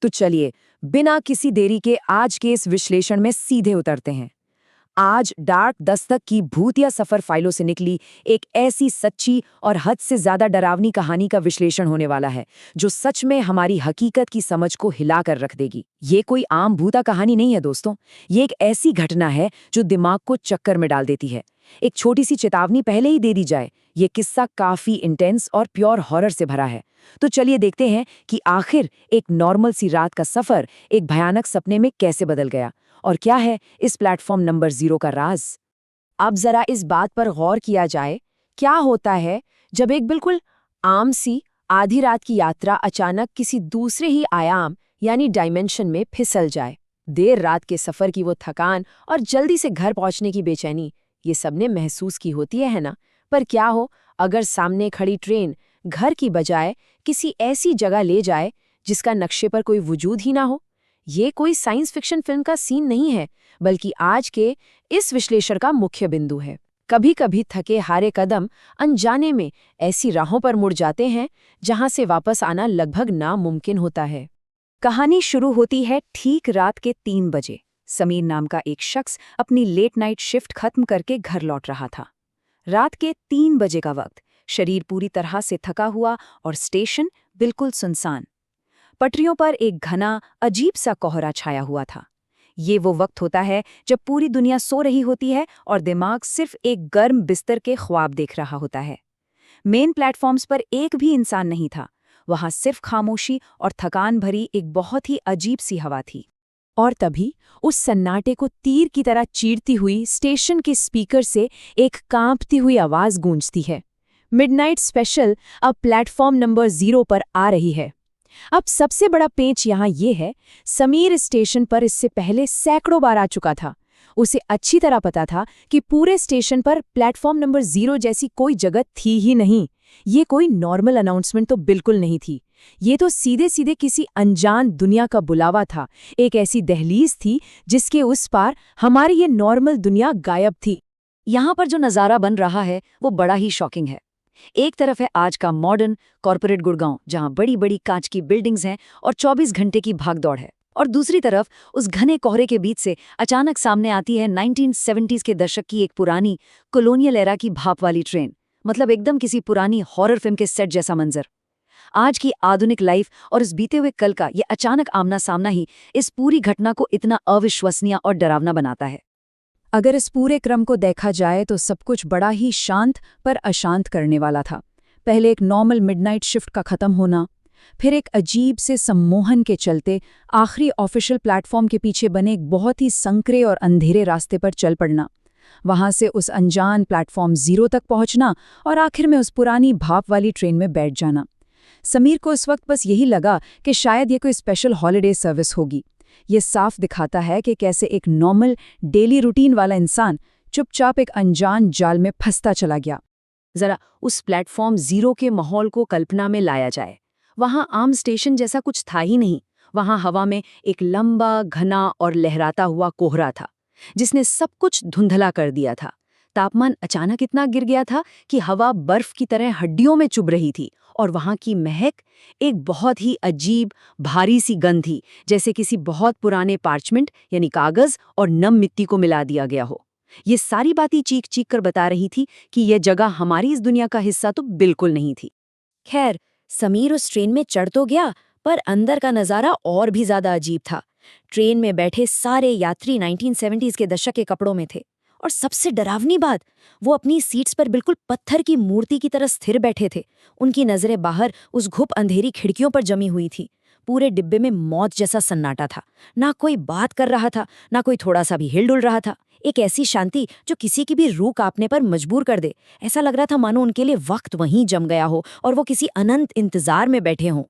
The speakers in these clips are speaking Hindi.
तो चलिए, बिना किसी देरी के आज के इस विश्लेषण में सीधे उतरते हैं। आज डार्क दस्तक की भूतिया सफर फाइलों से निकली एक ऐसी सच्ची और हद से ज्यादा डरावनी कहानी का विश्लेषण होने वाला है, जो सच में हमारी हकीकत की समझ को हिलाकर रख देगी। ये कोई आम भूता कहानी नहीं है दोस्तों, ये एक ऐसी घटना है जो दिमाग को चक्कर में डाल देती है। एक छोटी सी चेतावनी पहले ही दे दी जाए, ये किस्सा काफी इंटेंस और प्योर हॉरर से भरा है। तो चलिए देखते हैं कि आखिर एक नॉर्मल सी रात का सफर एक भयानक सपने में कैसे बदल गया, और क्या है इस प्लेटफॉर्म नंबर 0 का राज। अब जरा इस बात पर गौर किया जाए, क्या होता है जब एक बिल्कुल आम सी आधी रात की यात्रा अचानक किसी दूसरे ही आयाम यानी डायमेंशन में फिसल जाए। देर रात के सफर की वो थकान और जल्दी से घर पहुंचने की बेचैनी, ये सबने महसूस की होती है ना। पर क्या हो अगर सामने खड़ी ट्रेन घर की बजाय किसी ऐसी जगह ले जाए जिसका नक्शे पर कोई वजूद ही ना हो। ये कोई साइंस फिक्शन फिल्म का सीन नहीं है, बल्कि आज के इस विश्लेषण का मुख्य बिंदु है। कभी कभी थके हारे कदम अनजाने में ऐसी राहों पर मुड़ जाते हैं जहां से वापस आना लगभग नामुमकिन होता है। कहानी शुरू होती है ठीक रात के 3 बजे। समीर नाम का एक शख्स अपनी लेट नाइट शिफ्ट खत्म करके घर लौट रहा था। रात के 3 बजे का वक्त, शरीर पूरी तरह से थका हुआ और स्टेशन बिल्कुल सुनसान। पटरियों पर एक घना अजीब सा कोहरा छाया हुआ था। ये वो वक्त होता है जब पूरी दुनिया सो रही होती है और दिमाग सिर्फ एक गर्म बिस्तर के ख्वाब देख रहा होता है। मेन प्लेटफॉर्म्स पर एक भी इंसान नहीं था, वहां सिर्फ खामोशी और थकान भरी एक बहुत ही अजीब सी हवा थी। और तभी उस सन्नाटे को तीर की तरह चीरती हुई स्टेशन के स्पीकर से एक कांपती हुई आवाज गूंजती है, मिडनाइट स्पेशल अब प्लेटफॉर्म नंबर 0 पर आ रही है। अब सबसे बड़ा पेंच यहाँ ये है, समीर स्टेशन पर इससे पहले सैकड़ों बार आ चुका था। उसे अच्छी तरह पता था कि पूरे स्टेशन पर प्लेटफॉर्म नंबर 0 जैसी कोई जगह थी ही नहीं। ये कोई नॉर्मल अनाउंसमेंट तो बिल्कुल नहीं थी। ये तो सीधे सीधे किसी अनजान दुनिया का बुलावा था, एक ऐसी दहलीज थी जिसके उस पार हमारी ये नॉर्मल दुनिया गायब थी। यहाँ पर जो नज़ारा बन रहा है वो बड़ा ही शॉकिंग है। एक तरफ है आज का मॉडर्न कॉर्पोरेट गुड़गांव, जहां बड़ी बड़ी कांच की बिल्डिंग्स हैं और 24 घंटे की भागदौड़ है, और दूसरी तरफ उस घने कोहरे के बीच से अचानक सामने आती है 1970s के दशक की एक पुरानी कॉलोनियल एरा की भाप वाली ट्रेन। मतलब एकदम किसी पुरानी हॉरर फिल्म के सेट जैसा मंजर। आज की आधुनिक लाइफ और इस बीते हुए कल का ये अचानक आमना सामना ही इस पूरी घटना को इतना अविश्वसनीय और डरावना बनाता है। अगर इस पूरे क्रम को देखा जाए तो सब कुछ बड़ा ही शांत पर अशांत करने वाला था। पहले एक नॉर्मल मिडनाइट शिफ्ट का खत्म होना, फिर एक अजीब से सम्मोहन के चलते आखिरी ऑफिशियल प्लेटफॉर्म के पीछे बने एक बहुत ही संकरे और अंधेरे रास्ते पर चल पड़ना, वहां से उस अनजान प्लेटफॉर्म 0 तक पहुंचना और आखिर में उस पुरानी भाप वाली ट्रेन में बैठ जाना। समीर को इस वक्त बस यही लगा कि शायद ये कोई स्पेशल हॉलिडे सर्विस होगी। ये साफ दिखाता है कि कैसे एक नॉर्मल डेली रूटीन वाला इंसान चुपचाप एक अनजान जाल में फंसता चला गया। जरा उस प्लेटफॉर्म 0 के माहौल को कल्पना में लाया जाए। वहां आम स्टेशन जैसा कुछ था ही नहीं। वहां हवा में एक लंबा, घना और लहराता हुआ कोहरा था, जिसने सब कुछ धुंधला कर दिया था। तापमान अचानक इतना गिर गया था कि हवा बर्फ की तरह हड्डियों में चुभ रही थी, और वहां की महक एक बहुत ही अजीब भारी सी गंध थी, जैसे किसी बहुत पुराने पार्चमेंट यानी कागज और नम मिट्टी को मिला दिया गया हो। ये सारी बातें चीख चीख कर बता रही थी कि यह जगह हमारी इस दुनिया का हिस्सा तो बिल्कुल नहीं थी। खैर, समीर उस ट्रेन में चढ़ तो गया, पर अंदर का नजारा और भी ज्यादा अजीब था। ट्रेन में बैठे सारे यात्री 1970s के दशक के कपड़ों में थे, और सबसे डरावनी बात, वो अपनी सीट्स पर बिल्कुल पत्थर की मूर्ति की तरह स्थिर बैठे थे। उनकी नजरें बाहर उस घुप अंधेरी खिड़कियों पर जमी हुई थी। पूरे डिब्बे में मौत जैसा सन्नाटा था। ना कोई बात कर रहा था, ना कोई थोड़ा सा भी हिल डुल रहा था। एक ऐसी शांति जो किसी की भी रूह कांपने पर मजबूर कर दे। ऐसा लग रहा था मानो उनके लिए वक्त वहीं जम गया हो और वो किसी अनंत इंतजार में बैठे हों।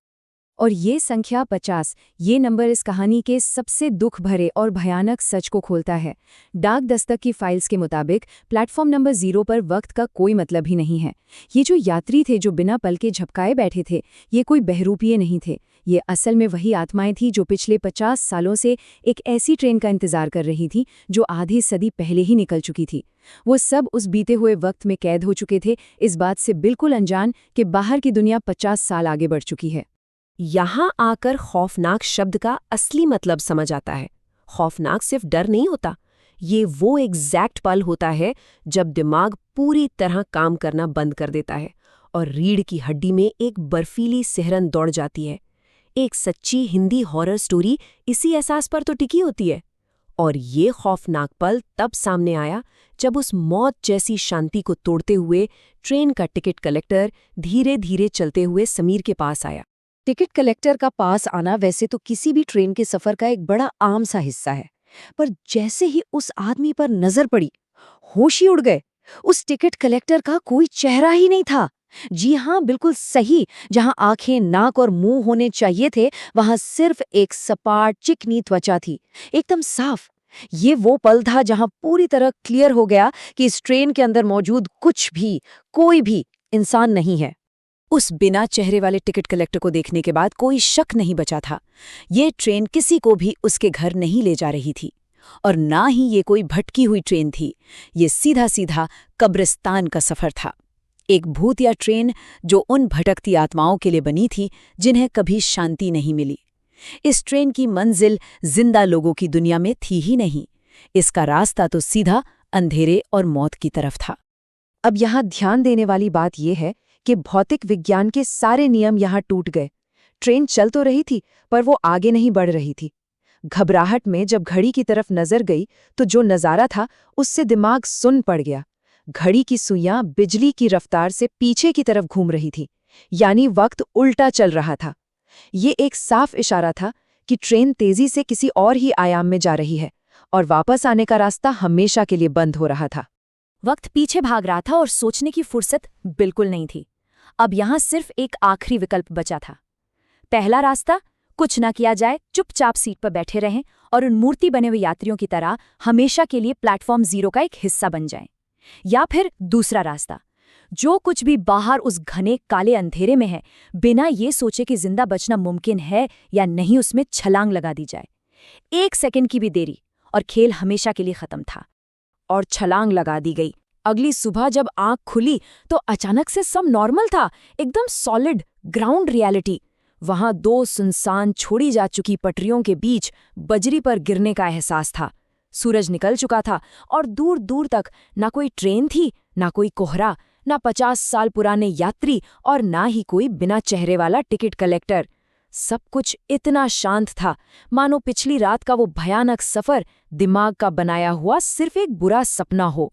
और ये संख्या 50, ये नंबर इस कहानी के सबसे दुख भरे और भयानक सच को खोलता है। डाक दस्तक की फाइल्स के मुताबिक प्लेटफॉर्म नंबर 0 पर वक्त का कोई मतलब ही नहीं है। ये जो यात्री थे जो बिना पल के झपकाए बैठे थे, ये कोई बहरूपिये नहीं थे। ये असल में वही आत्माएं थी जो पिछले 50 सालों से एक ऐसी ट्रेन का इंतजार कर रही थी जो आधी सदी पहले ही निकल चुकी थी। वो सब उस बीते हुए वक्त में कैद हो चुके थे, इस बात से बिल्कुल अनजान कि बाहर की दुनिया 50 साल आगे बढ़ चुकी है। यहाँ आकर खौफनाक शब्द का असली मतलब समझ आता है। खौफनाक सिर्फ डर नहीं होता, ये वो एग्जैक्ट पल होता है जब दिमाग पूरी तरह काम करना बंद कर देता है और रीढ़ की हड्डी में एक बर्फीली सिहरन दौड़ जाती है। एक सच्ची हिंदी हॉरर स्टोरी इसी एहसास पर तो टिकी होती है। और ये खौफनाक पल तब सामने आया जब उस मौत जैसी शांति को तोड़ते हुए ट्रेन का टिकट कलेक्टर धीरे धीरे चलते हुए समीर के पास आया। टिकट कलेक्टर का पास आना वैसे तो किसी भी ट्रेन के सफर का एक बड़ा आम सा हिस्सा है, पर जैसे ही उस आदमी पर नजर पड़ी, होश ही उड़ गए। उस टिकट कलेक्टर का कोई चेहरा ही नहीं था। जी हाँ, बिल्कुल सही। जहां आंखें, नाक और मुंह होने चाहिए थे, वहां सिर्फ एक सपाट चिकनी त्वचा थी, एकदम साफ। ये वो पल था जहां पूरी तरह क्लियर हो गया कि इस ट्रेन के अंदर मौजूद कुछ भी, कोई भी इंसान नहीं है। उस बिना चेहरे वाले टिकट कलेक्टर को देखने के बाद कोई शक नहीं बचा था। ये ट्रेन किसी को भी उसके घर नहीं ले जा रही थी, और ना ही ये कोई भटकी हुई ट्रेन थी। ये सीधा सीधा कब्रिस्तान का सफर था। एक भूतिया ट्रेन जो उन भटकती आत्माओं के लिए बनी थी जिन्हें कभी शांति नहीं मिली। इस ट्रेन की मंजिल जिंदा लोगों की दुनिया में थी ही नहीं। इसका रास्ता तो सीधा अंधेरे और मौत की तरफ था। अब यहाँ ध्यान देने वाली बात यह है कि भौतिक विज्ञान के सारे नियम यहाँ टूट गए। ट्रेन चल तो रही थी, पर वो आगे नहीं बढ़ रही थी। घबराहट में जब घड़ी की तरफ नजर गई तो जो नजारा था उससे दिमाग सुन्न पड़ गया। घड़ी की सुइयां बिजली की रफ्तार से पीछे की तरफ घूम रही थी, यानी वक्त उल्टा चल रहा था। ये एक साफ इशारा था कि ट्रेन तेजी से किसी और ही आयाम में जा रही है और वापस आने का रास्ता हमेशा के लिए बंद हो रहा था। वक्त पीछे भाग रहा था और सोचने की फुर्सत बिल्कुल नहीं थी। अब यहाँ सिर्फ एक आखिरी विकल्प बचा था। पहला रास्ता, कुछ ना किया जाए, चुपचाप सीट पर बैठे रहें और उन मूर्ति बने हुए यात्रियों की तरह हमेशा के लिए प्लेटफॉर्म 0 का एक हिस्सा बन जाएं। या फिर दूसरा रास्ता, जो कुछ भी बाहर उस घने काले अंधेरे में है, बिना ये सोचे कि जिंदा बचना मुमकिन है या नहीं, उसमें छलांग लगा दी जाए। 1 सेकंड की भी देरी और खेल हमेशा के लिए खत्म था। और छलांग लगा दी गई। अगली सुबह जब आंख खुली तो अचानक से सब नॉर्मल था, एकदम सॉलिड ग्राउंड रियलिटी। वहां 2 सुनसान छोड़ी जा चुकी पटरियों के बीच बजरी पर गिरने का एहसास था। सूरज निकल चुका था और दूर दूर तक ना कोई ट्रेन थी, ना कोई कोहरा, ना 50 साल पुराने यात्री और ना ही कोई बिना चेहरे वाला टिकट कलेक्टर। सब कुछ इतना शांत था मानो पिछली रात का वो भयानक सफर दिमाग का बनाया हुआ सिर्फ एक बुरा सपना हो।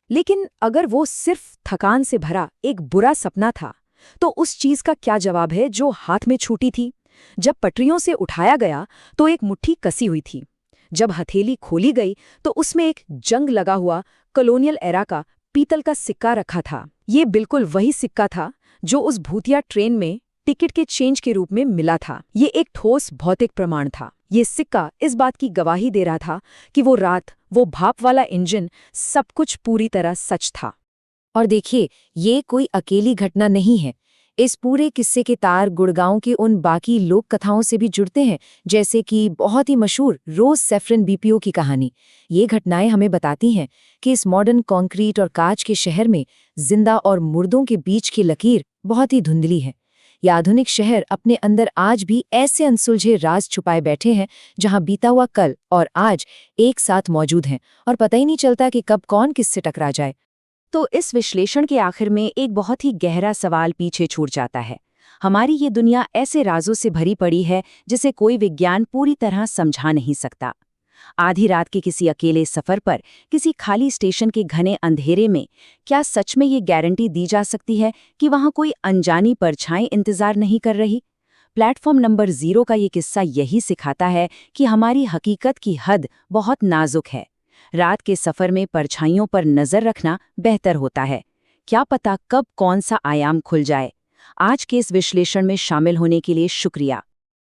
लेकिन अगर वो सिर्फ थकान से भरा एक बुरा सपना था, तो उस चीज का क्या जवाब है जो हाथ में छूटी थी? जब पटरियों से उठाया गया तो एक मुट्ठी कसी हुई थी। जब हथेली खोली गई तो उसमें एक जंग लगा हुआ कॉलोनियल एरा का पीतल का सिक्का रखा था। ये बिल्कुल वही सिक्का था जो उस भूतिया ट्रेन में टिकट के चेंज के रूप में मिला था। ये एक ठोस भौतिक प्रमाण था। ये सिक्का इस बात की गवाही दे रहा था कि वो रात, वो भाप वाला इंजन, सब कुछ पूरी तरह सच था। और देखिए, ये कोई अकेली घटना नहीं है। इस पूरे किस्से के तार गुड़गांव की उन बाकी लोक कथाओं से भी जुड़ते हैं, जैसे कि बहुत ही मशहूर रोज सेफ्रन बीपीओ की कहानी। ये घटनाएं हमें बताती हैं कि इस मॉडर्न कंक्रीट और कांच के शहर में जिंदा और मुर्दों के बीच की लकीर बहुत ही धुंधली है। यह आधुनिक शहर अपने अंदर आज भी ऐसे अनसुलझे राज छुपाए बैठे हैं जहां बीता हुआ कल और आज एक साथ मौजूद हैं और पता ही नहीं चलता कि कब कौन किससे टकरा जाए। तो इस विश्लेषण के आखिर में एक बहुत ही गहरा सवाल पीछे छूट जाता है। हमारी ये दुनिया ऐसे राजों से भरी पड़ी है जिसे कोई विज्ञान पूरी तरह समझा नहीं सकता। आधी रात के किसी अकेले सफर पर, किसी खाली स्टेशन के घने अंधेरे में, क्या सच में ये गारंटी दी जा सकती है कि वहां कोई अनजानी परछाई इंतजार नहीं कर रही? प्लेटफॉर्म नंबर 0 का ये किस्सा यही सिखाता है कि हमारी हकीकत की हद बहुत नाजुक है। रात के सफर में परछाइयों पर नजर रखना बेहतर होता है। क्या पता कब कौन सा आयाम खुल जाए। आज के इस विश्लेषण में शामिल होने के लिए शुक्रिया।